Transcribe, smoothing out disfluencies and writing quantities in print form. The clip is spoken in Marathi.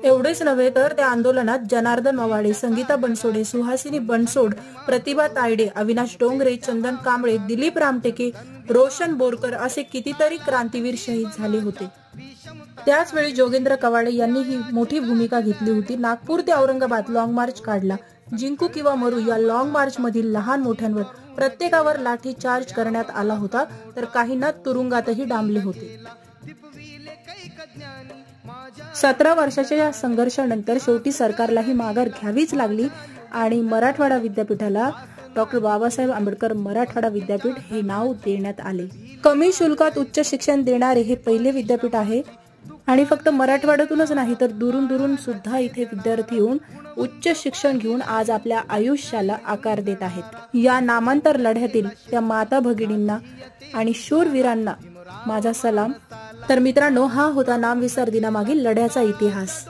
एवढेच नव्हे तर त्या आंदोलनात जनार्दन मवाळे, संगीता बनसोडे, सुहासिनी बनसोड, प्रतिभा तायडे, अविनाश डोंगरे, चंदन कांबळे, दिलीप रामटेके, रोशन बोरकर असे कितीतरी क्रांतीवीर शहीद झाले होते। त्याच वेळी जोगेंद्र कवाडे यांनी ही मोठी भूमिका घेतली होती। नागपूर ते औरंगाबाद लॉंग मार्च काढला। जिंकू किंवा मरू या लॉंग मार्च मधील लहान मोठ्यांवर प्रत्येकावर लाठी चार्ज करण्यात आला होता, तर काहींना तुरुंगातही डांबले होते। 17 वर्षाच्या या संघर्षानंतर शेवटी सरकारलाही माघार घ्यावीच लागली आणि मराठवाडा विद्यापीठाला डॉक्टर बाबासाहेब आंबेडकर मराठवाडा विद्यापीठ हे नाव देण्यात आले। कमी शुल्कात उच्च शिक्षण देणारे हे पहिले विद्यापीठ आहे आणि फक्त मराठवाड्यातूनच नाही तर दुरून दुरून सुद्धा इथे विद्यार्थी येऊन उच्च शिक्षण घेऊन आज आपल्या आयुष्याला आकार देत आहेत। या नामांतर लढ्यातील त्या माता भगिनींना आणि शूरवीरांना माझा सलाम। तर मित्रांनो, हा होता नामविस्तार दिनामागील लढ्याचा इतिहास।